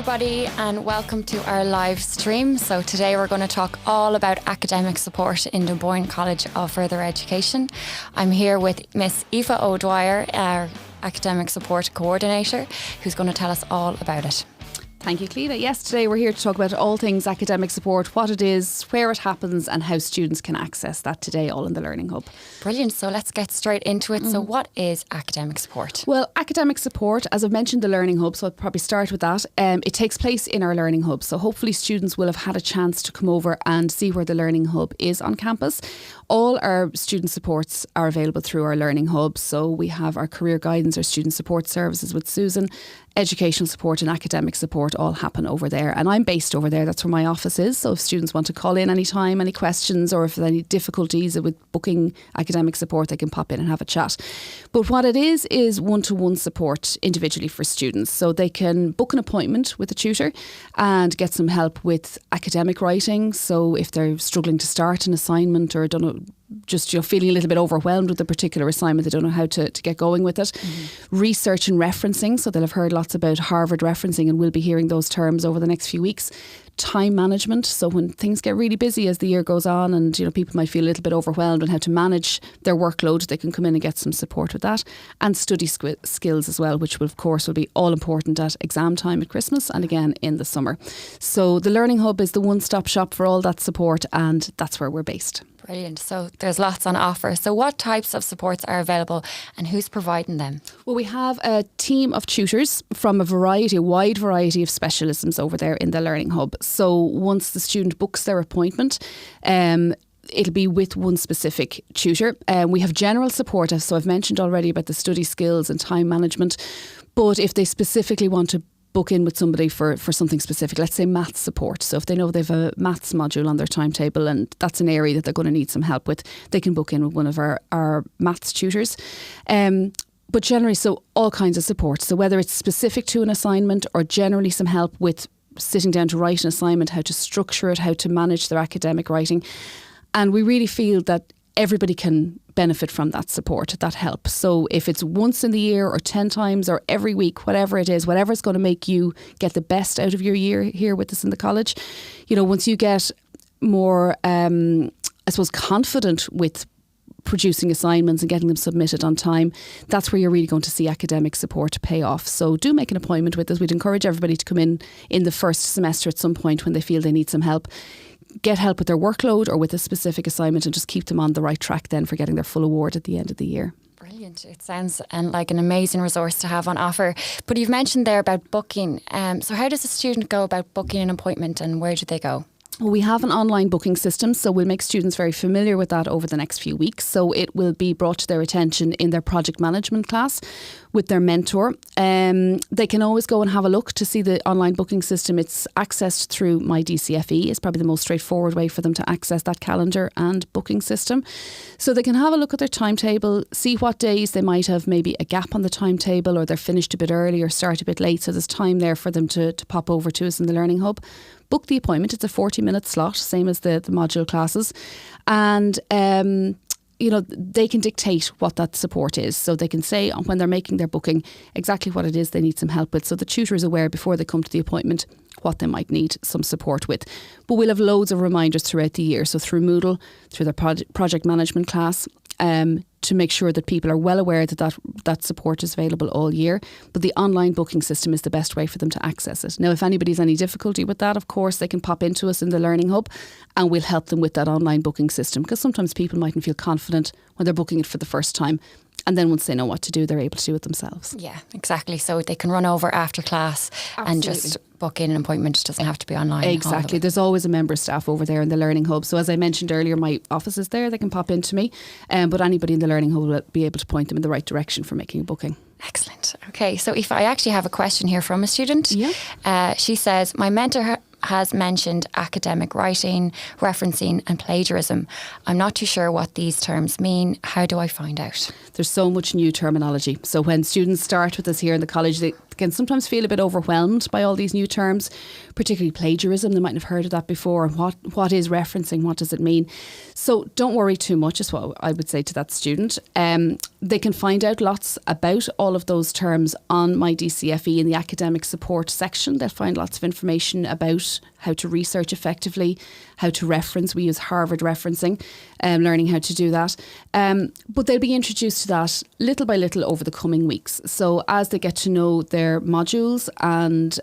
everybody, and welcome to our live stream. So today we're going to talk all about academic support in Dunboyne College of Further Education. I'm here with Miss Aoife O'Dwyer, our academic support coordinator, who's going to tell us all about it. Thank you, Cleta. Yes, today we're here to talk about all things academic support, what it is, where it happens and how students can access that today, all in the Learning Hub. Brilliant. So let's get straight into it. So what is academic support? Well, academic support, as I've mentioned, the Learning Hub, so I'll probably start with that. It takes place in our Learning Hub. So hopefully students will have had a chance to come over and see where the Learning Hub is on campus. All our student supports are available through our Learning Hub. So we have our career guidance, our student support services with Susan, educational support and academic support all happen over there. And I'm based over there. That's where my office is. So if students want to call in anytime, any questions, or if there's any difficulties with booking academic support, they can pop in and have a chat. But what it is one-to-one support individually for students. So they can book an appointment with a tutor and get some help with academic writing. So if they're struggling to start an assignment or don't know, just feeling a little bit overwhelmed with a particular assignment, they don't know how to get going with it. Research and referencing, so they'll have heard lots about Harvard referencing and we'll be hearing those terms over the next few weeks. Time management, so when things get really busy as the year goes on and people might feel a little bit overwhelmed on how to manage their workload, they can come in and get some support with that. And study skills as well, which will, of course, will be all important at exam time at Christmas and again in the summer. So the Learning Hub is the one-stop shop for all that support, and that's where we're based. Brilliant. So there's lots on offer. So what types of supports are available and who's providing them? Well, we have a team of tutors from a wide variety of specialisms over there in the Learning Hub. So once the student books their appointment, it'll be with one specific tutor. We have general support, so I've mentioned already about the study skills and time management. But if they specifically want to book in with somebody for something specific, let's say maths support. So if they know they've a maths module on their timetable and that's an area that they're going to need some help with, they can book in with one of our maths tutors. But generally, so all kinds of support. So whether it's specific to an assignment or generally some help with sitting down to write an assignment, how to structure it, how to manage their academic writing. And we really feel that everybody can benefit from that support, that help. So if it's once in the year or 10 times or every week, whatever it is, whatever's going to make you get the best out of your year here with us in the college, once you get more, confident with producing assignments and getting them submitted on time, that's where you're really going to see academic support pay off. So do make an appointment with us. We'd encourage everybody to come in the first semester at some point when they feel they need some help. Get help with their workload or with a specific assignment and just keep them on the right track then for getting their full award at the end of the year. Brilliant. It sounds like an amazing resource to have on offer. But you've mentioned there about booking. So how does a student go about booking an appointment and where do they go? Well, we have an online booking system, so we'll make students very familiar with that over the next few weeks. So it will be brought to their attention in their project management class with their mentor. They can always go and have a look to see the online booking system. It's accessed through my DCFE. It's probably the most straightforward way for them to access that calendar and booking system. So they can have a look at their timetable, see what days they might have maybe a gap on the timetable or they're finished a bit early or start a bit late. So there's time there for them to pop over to us in the Learning Hub. Book the appointment. It's a 40-minute slot, same as the module classes. And they can dictate what that support is. So they can say when they're making their booking exactly what it is they need some help with. So the tutor is aware before they come to the appointment what they might need some support with. But we'll have loads of reminders throughout the year. So through Moodle, through their project management class, to make sure that people are well aware that support is available all year. But the online booking system is the best way for them to access it. Now, if anybody's any difficulty with that, of course, they can pop into us in the Learning Hub and we'll help them with that online booking system, because sometimes people mightn't feel confident when they're booking it for the first time. And then once they know what to do, they're able to do it themselves. Yeah, exactly. So they can run over after class and just book in an appointment. It doesn't have to be online. Exactly. There's always a member of staff over there in the Learning Hub. So as I mentioned earlier, my office is there. They can pop into me. But anybody in the Learning Hub will be able to point them in the right direction for making a booking. Excellent. Okay, so if I actually have a question here from a student. Yeah. She says, my mentor has mentioned academic writing, referencing and plagiarism. I'm not too sure what these terms mean. How do I find out? There's so much new terminology. So when students start with us here in the college, they can sometimes feel a bit overwhelmed by all these new terms, particularly plagiarism. They mightn't have heard of that before. And what is referencing? What does it mean? So don't worry too much is what I would say to that student. They can find out lots about all of those terms on my DCFE in the academic support section. They'll find lots of information about how to research effectively, how to reference. We use Harvard referencing, learning how to do that. But they'll be introduced to that little by little over the coming weeks. So as they get to know their modules and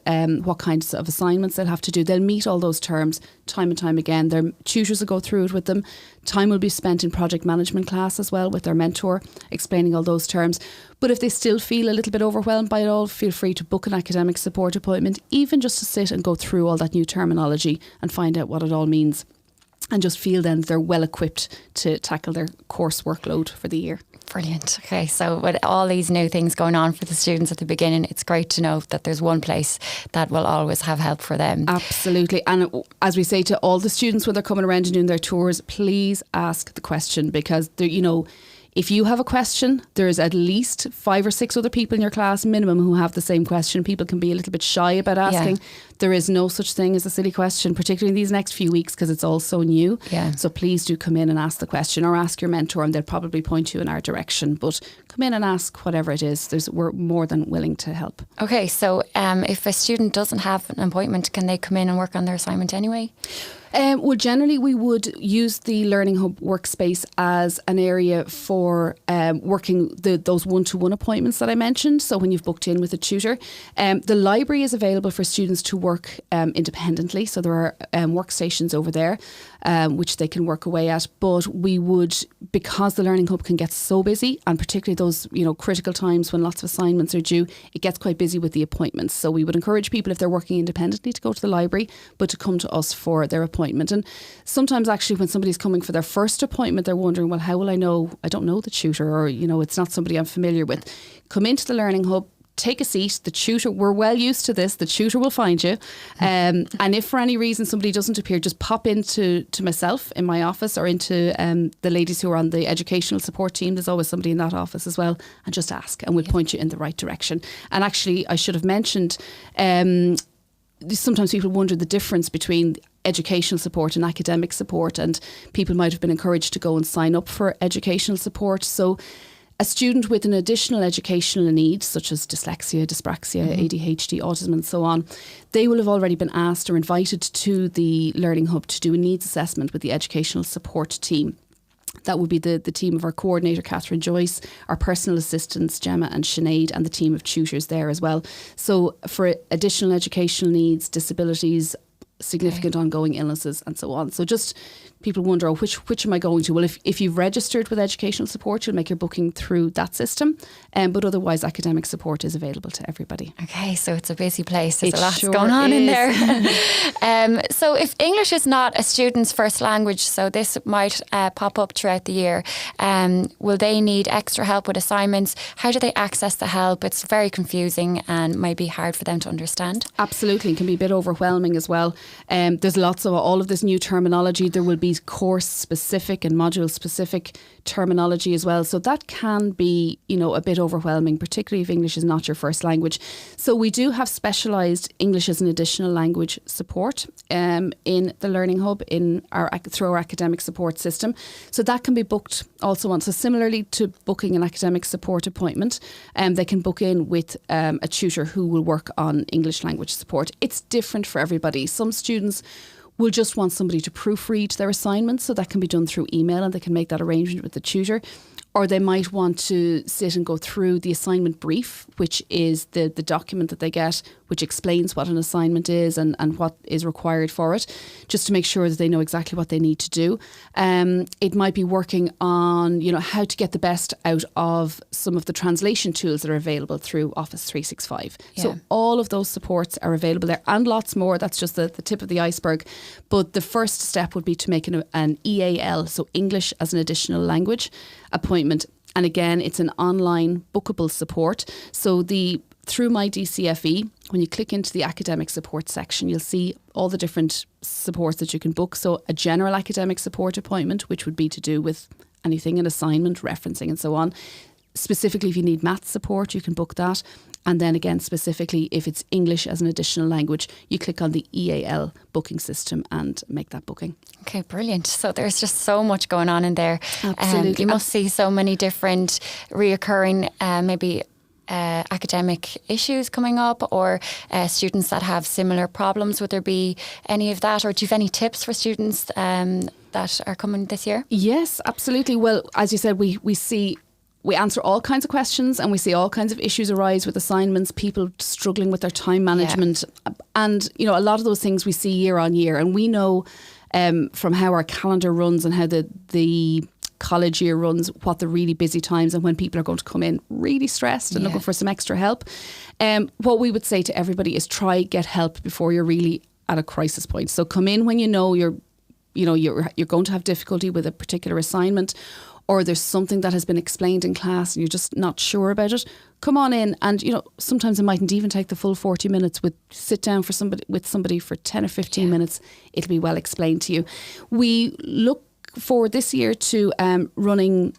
what kinds of assignments they'll have to do, they'll meet all those terms time and time again. Their tutors will go through it with them. Time will be spent in project management class as well with their mentor, explaining all those terms. But if they still feel a little bit overwhelmed by it all, feel free to book an academic support appointment, even just to sit and go through all that new terminology and find out what it all means. And just feel then they're well equipped to tackle their course workload for the year. Brilliant. Okay, so with all these new things going on for the students at the beginning, it's great to know that there's one place that will always have help for them. Absolutely. And as we say to all the students when they're coming around and doing their tours, please ask the question, because if you have a question, there's at least 5 or 6 other people in your class minimum who have the same question. People can be a little bit shy about asking. Yeah. There is no such thing as a silly question, particularly in these next few weeks because it's all so new. Yeah. So please do come in and ask the question, or ask your mentor and they'll probably point you in our direction. But come in and ask whatever it is. We're more than willing to help. Okay, so if a student doesn't have an appointment, can they come in and work on their assignment anyway? Well, generally we would use the Learning Hub workspace as an area for working those one-to-one appointments that I mentioned. So when you've booked in with a tutor, the library is available for students to work independently. So there are workstations over there which they can work away at. But we would, because the Learning Hub can get so busy, and particularly those critical times when lots of assignments are due, it gets quite busy with the appointments. So we would encourage people, if they're working independently, to go to the library, but to come to us for their appointment. And sometimes actually when somebody's coming for their first appointment, they're wondering, well, how will I know? I don't know the tutor, or, it's not somebody I'm familiar with. Come into the Learning Hub, take a seat. The tutor, we're well used to this. The tutor will find you. And if for any reason somebody doesn't appear, just pop into myself in my office, or into the ladies who are on the educational support team. There's always somebody in that office as well, and just ask and we'll point you in the right direction. And actually, I should have mentioned, sometimes people wonder the difference between educational support and academic support, and people might have been encouraged to go and sign up for educational support. So a student with an additional educational need, such as dyslexia, dyspraxia, ADHD, autism and so on, they will have already been asked or invited to the Learning Hub to do a needs assessment with the educational support team. That would be the team of our coordinator, Catherine Joyce, our personal assistants, Gemma and Sinead, and the team of tutors there as well. So for additional educational needs, disabilities, significant ongoing illnesses and so on. So just people wonder, oh, which am I going to? Well, if you've registered with educational support, you'll make your booking through that system. But otherwise, academic support is available to everybody. Okay, so it's a busy place. There's a lot going on in there. So if English is not a student's first language, so this might pop up throughout the year, will they need extra help with assignments? How do they access the help? It's very confusing and might be hard for them to understand. Absolutely, it can be a bit overwhelming as well. There's lots of all of this new terminology. There will be course specific and module specific terminology as well. So that can be, a bit overwhelming, particularly if English is not your first language. So we do have specialised English as an additional language support in the Learning Hub through our academic support system. So that can be booked also on. So similarly to booking an academic support appointment, they can book in with a tutor who will work on English language support. It's different for everybody. Some students will just want somebody to proofread their assignments, so that can be done through email and they can make that arrangement with the tutor. Or they might want to sit and go through the assignment brief, which is the document that they get, which explains what an assignment is and what is required for it, just to make sure that they know exactly what they need to do. It might be working on, how to get the best out of some of the translation tools that are available through Office 365. Yeah. So all of those supports are available there, and lots more. That's just the tip of the iceberg. But the first step would be to make an EAL, so English as an additional language appointment. And again, it's an online bookable support. So through my DCFE, when you click into the academic support section, you'll see all the different supports that you can book. So a general academic support appointment, which would be to do with anything, an assignment, referencing and so on. Specifically, if you need maths support, you can book that. And then again, specifically, if it's English as an additional language, you click on the EAL booking system and make that booking. Okay, brilliant. So there's just so much going on in there. Absolutely. You must see so many different reoccurring, maybe academic issues coming up, or students that have similar problems. Would there be any of that, or do you have any tips for students that are coming this year? Yes, absolutely. Well, as you said, we answer all kinds of questions, and we see all kinds of issues arise with assignments, people struggling with their time management. Yeah. And, you know, a lot of those things we see year on year. And we know from how our calendar runs and how the college year runs, what the really busy times and when people are going to come in really stressed and looking for some extra help. What we would say to everybody is try get help before you're really at a crisis point. So come in when you know you're going to have difficulty with a particular assignment, or there's something that has been explained in class and you're just not sure about it. Come on in, and you know, sometimes it mightn't even take the full 40 minutes. Sit down with somebody for 10 or 15 minutes. It'll be well explained to you. We look forward this year to running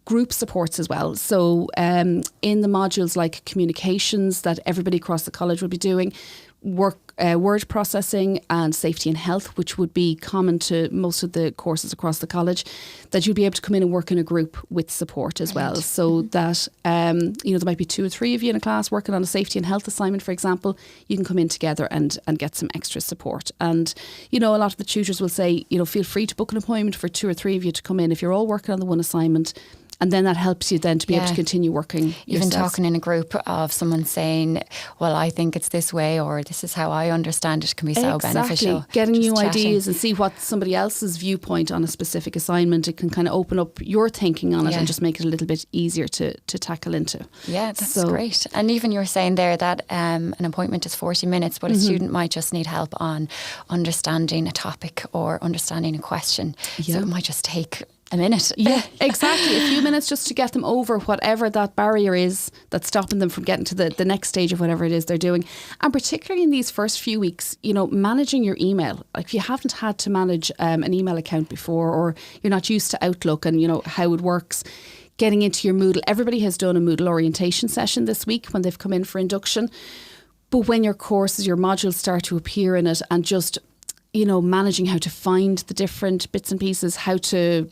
group supports as well. So in the modules like communications that everybody across the college will be doing, word processing and safety and health, which would be common to most of the courses across the college, that you'll be able to come in and work in a group with support as well. So that, there might be 2 or 3 of you in a class working on a safety and health assignment, for example. You can come in together and get some extra support. And, you know, a lot of the tutors will say, you know, feel free to book an appointment for 2 or 3 of you to come in if you're all working on the one assignment. And then that helps you then to be able to continue working Even yourselves. talking in a group of someone saying, well, I think it's this way, or this is how I understand it, can be so beneficial. Getting Just new chatting. ideas and see what somebody else's viewpoint on a specific assignment. It can kind of open up your thinking on it and just make it a little bit easier to tackle into. Yeah, that's great. And even you were saying there that an appointment is 40 minutes, but a student might just need help on understanding a topic or understanding a question. Yeah. So it might just take a minute. Yeah, exactly. A few minutes just to get them over whatever that barrier is that's stopping them from getting to the next stage of whatever it is they're doing. And particularly in these first few weeks, you know, managing your email. Like if you haven't had to manage an email account before, or you're not used to Outlook and, you know, how it works, getting into your Moodle. Everybody has done a Moodle orientation session this week when they've come in for induction. But when your courses, your modules start to appear in it, and just, you know, managing how to find the different bits and pieces, how to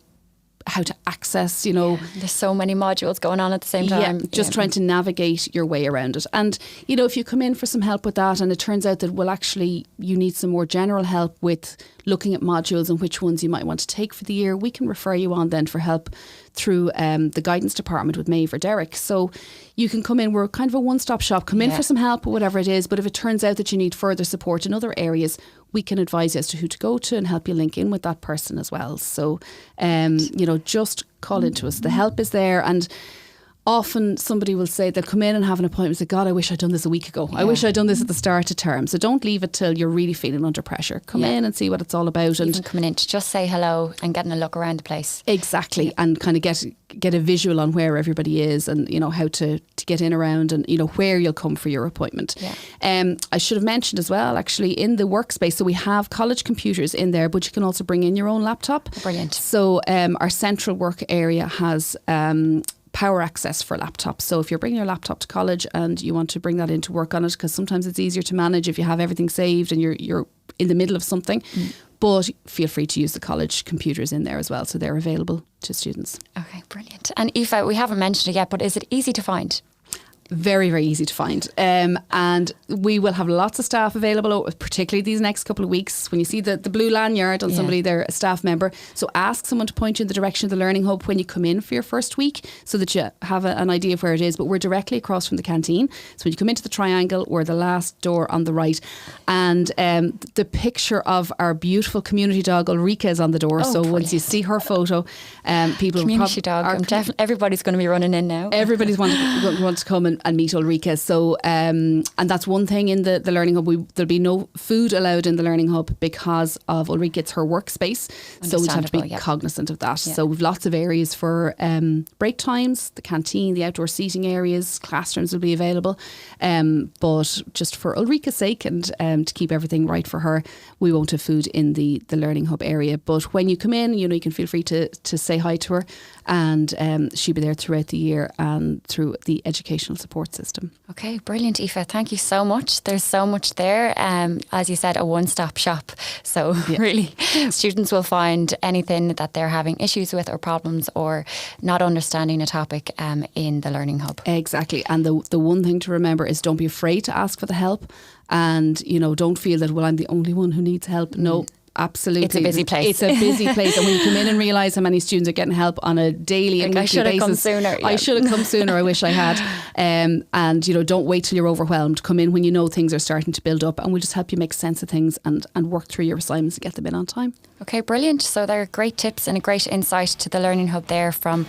access, you know. Yeah, there's so many modules going on at the same time. Just trying to navigate your way around it. And, you know, if you come in for some help with that and it turns out that, well, actually you need some more general help with looking at modules and which ones you might want to take for the year, we can refer you on then for help through the guidance department with Maeve or Derek. So you can come in, we're kind of a one-stop shop, come in for some help or whatever it is, but if it turns out that you need further support in other areas, we can advise you as to who to go to and help you link in with that person as well. So, you know, just call into us. The help is there, and often somebody will say they'll come in and have an appointment and say, God, I wish I'd done this a week ago. I wish I'd done this at the start of term. So don't leave it till you're really feeling under pressure. Come in and see what it's all about. Even coming in to just say hello and getting a look around the place. Exactly. And kind of get a visual on where everybody is and, you know, how to get in around and, you know, where you'll come for your appointment. I should have mentioned as well, actually, in the workspace, so we have college computers in there, but you can also bring in your own laptop. Brilliant. So our central work area has power access for laptops. So if you're bringing your laptop to college and you want to bring that in to work on it, because sometimes it's easier to manage if you have everything saved and you're in the middle of something. But feel free to use the college computers in there as well. So they're available to students. Okay, brilliant. And Aoife, we haven't mentioned it yet, but is it easy to find? Very, very easy to find. And we will have lots of staff available, particularly these next couple of weeks. When you see the blue lanyard on somebody, they're a staff member. So ask someone to point you in the direction of the Learning Hub when you come in for your first week, so that you have an idea of where it is. But we're directly across from the canteen. So when you come into the triangle, we're the last door on the right. And the picture of our beautiful community dog, Ulrika, is on the door. So once you see her photo, people community dog. Everybody's going to be running in now. Everybody's want to come and and meet Ulrika. So, and that's one thing in the Learning Hub. There'll be no food allowed in the Learning Hub because of Ulrika. It's her workspace. So we have to be cognizant of that. Yeah. So we've lots of areas for break times, the canteen, the outdoor seating areas, classrooms will be available. But just for Ulrika's sake and to keep everything right for her, we won't have food in the Learning Hub area. But when you come in, you can feel free to say hi to her, and she'll be there throughout the year and through the educational support system. Okay, brilliant, Aoife. Thank you so much. There's so much there. As you said, a one-stop shop. So really, students will find anything that they're having issues with or problems or not understanding a topic in the Learning Hub. Exactly. And the one thing to remember is don't be afraid to ask for the help, and don't feel that, well, I'm the only one who needs help. No. Absolutely. It's a busy place. It's a busy place. And when you come in and realise how many students are getting help on a daily and weekly basis. I should have come sooner. Yeah. I should have come sooner. I wish I had. And, don't wait till you're overwhelmed. Come in when you know things are starting to build up, and we'll just help you make sense of things and work through your assignments and get them in on time. Okay, brilliant. So there are great tips and a great insight to the Learning Hub there from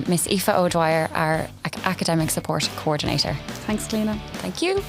Miss Aoife O'Dwyer, our Academic Support Coordinator. Thanks, Lena. Thank you.